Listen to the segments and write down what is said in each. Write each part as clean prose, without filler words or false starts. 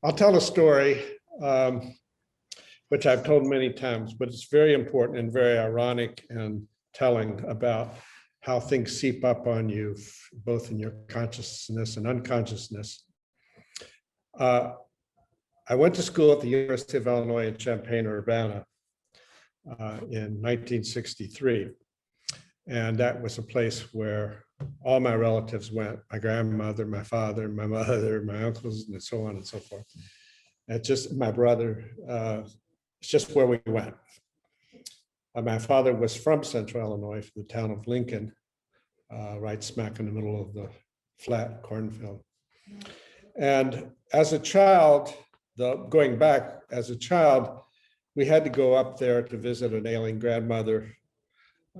I'll tell a story, which I've told many times, but it's very important and very ironic and telling about how things seep up on you, both in your consciousness and unconsciousness. I went to school at the University of Illinois in Champaign-Urbana in 1963. And that was a place where all my relatives went, my grandmother, my father, my mother, my uncles, and so on and so forth. And just my brother, it's just where we went. My father was from Central Illinois, from the town of Lincoln, right smack in the middle of the flat cornfield. And as a child, going back as a child, we had to go up there to visit an ailing grandmother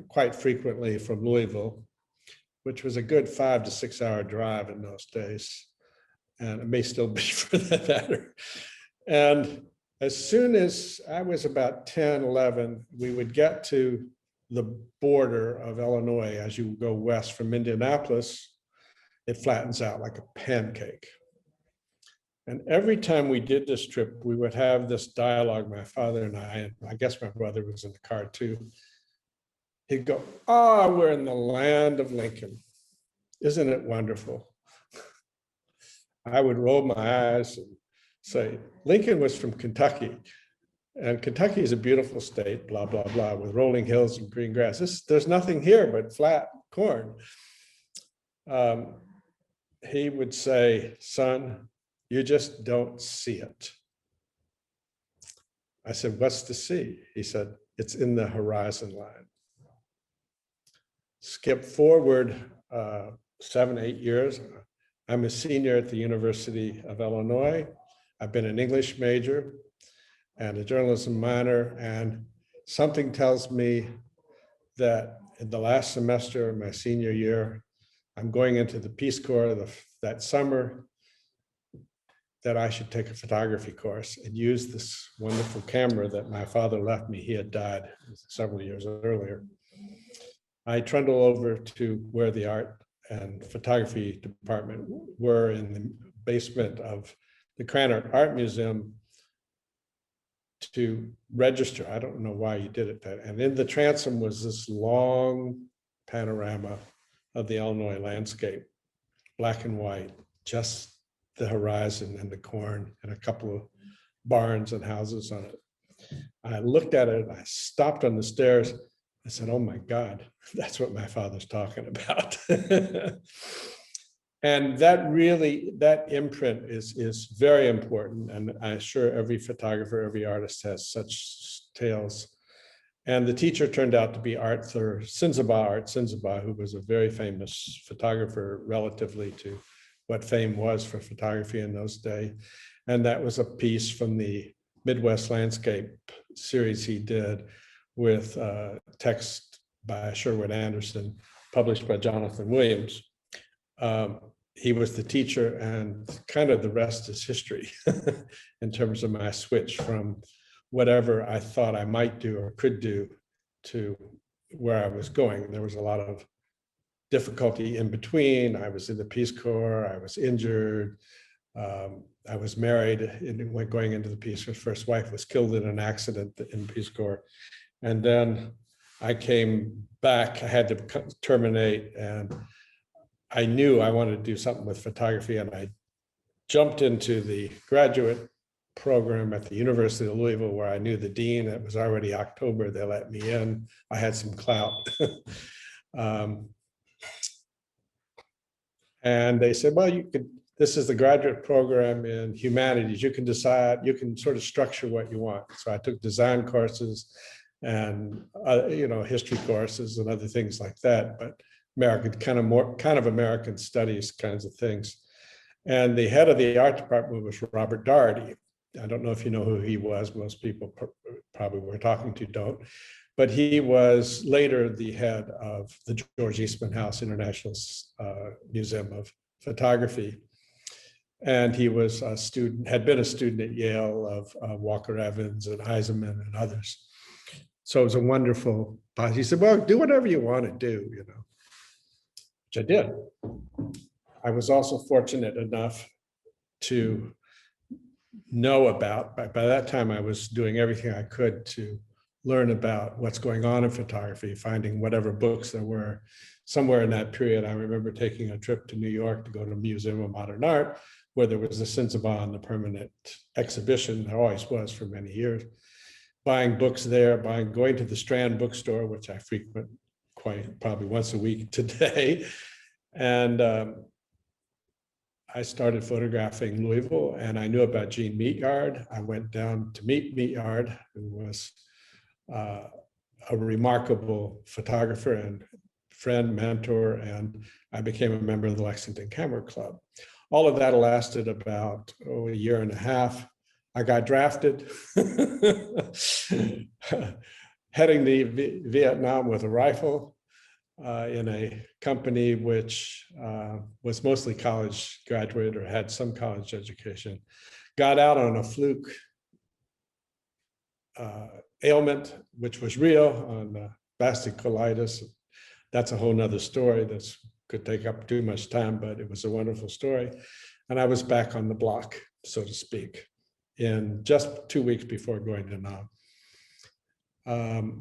quite frequently from Louisville, which was a good 5 to 6 hour drive in those days. And it may still be for that matter. And as soon as I was about 10, 11, we would get to the border of Illinois. As you go west from Indianapolis, it flattens out like a pancake. And every time we did this trip, we would have this dialogue, my father and I guess my brother was in the car too. He'd go, "Oh, we're in the land of Lincoln. Isn't it wonderful?" I would roll my eyes and say, Lincoln was from Kentucky. And Kentucky is a beautiful state, blah, blah, blah, with rolling hills and green grass. There's nothing here but flat corn. He would say, "Son, you just don't see it." I said, "What's to see?" He said, "It's in the horizon line." Skip forward 7, 8 years. I'm a senior at the University of Illinois. I've been an English major and a journalism minor, and something tells me that in the last semester of my senior year, I'm going into the Peace Corps that summer, that I should take a photography course and use this wonderful camera that my father left me. He had died several years earlier. I trundle over to where the art and photography department were in the basement of the Krannert Art Museum to register. I don't know why you did it. And in the transom was this long panorama of the Illinois landscape, black and white, just the horizon and the corn and a couple of barns and houses on it. I looked at it, I stopped on the stairs. I said, "Oh my God, that's what my father's talking about." And that imprint is very important. And I'm sure every photographer, every artist has such tales. And the teacher turned out to be Art Sinzaba, who was a very famous photographer relatively to what fame was for photography in those days. And that was a piece from the Midwest Landscape series he did with text by Sherwood Anderson, published by Jonathan Williams. He was the teacher, and kind of the rest is history in terms of my switch from whatever I thought I might do or could do to where I was going. There was a lot of difficulty in between. I was in the Peace Corps, I was injured, I was married and going into the Peace Corps. First wife was killed in an accident in the Peace Corps. And then I came back, I had to terminate, and I knew I wanted to do something with photography, and I jumped into the graduate program at the University of Louisville, where I knew the dean. It was already October, they let me in. I had some clout. And they said, "Well, this is the graduate program in humanities. You can decide, you can sort of structure what you want." So I took design courses and history courses and other things like that, but American, kind of American studies kinds of things. And the head of the art department was Robert Doherty. I don't know if you know who he was. Most people probably we're talking to don't. But he was later the head of the George Eastman House International Museum of Photography. And he was a student, had been a student at Yale of Walker Evans and Eisenman and others. So it was a wonderful, he said, "Well, do whatever you want to do, which I did. I was also fortunate enough to know about. By that time, I was doing everything I could to learn about what's going on in photography, finding whatever books there were. Somewhere in that period, I remember taking a trip to New York to go to the Museum of Modern Art, where there was the Cinnabon, the permanent exhibition. There always was for many years. Buying books there, going to the Strand bookstore, which I frequent probably once a week today. And I started photographing Louisville, and I knew about Gene Meatyard. I went down to meet Meatyard, who was a remarkable photographer and friend, mentor, and I became a member of the Lexington Camera Club. All of that lasted about a year and a half. I got drafted, heading the Vietnam with a rifle in a company which was mostly college graduate or had some college education. Got out on a fluke ailment, which was real, on spastic colitis. That's a whole nother story that could take up too much time, but it was a wonderful story. And I was back on the block, so to speak, in just 2 weeks before going to Nam.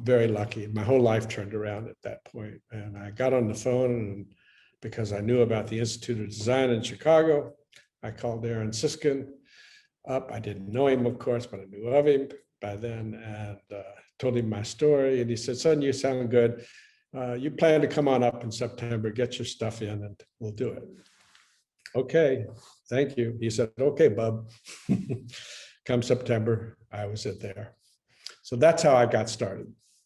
Very lucky. My whole life turned around at that point. And I got on the phone, and because I knew about the Institute of Design in Chicago, I called Aaron Siskin up. I didn't know him, of course, but I knew of him by then, and told him my story. And he said, "Son, you sound good. You plan to come on up in September, get your stuff in, and we'll do it." Okay, thank you. He said, "Okay, bub." Come September, I was there. So that's how I got started.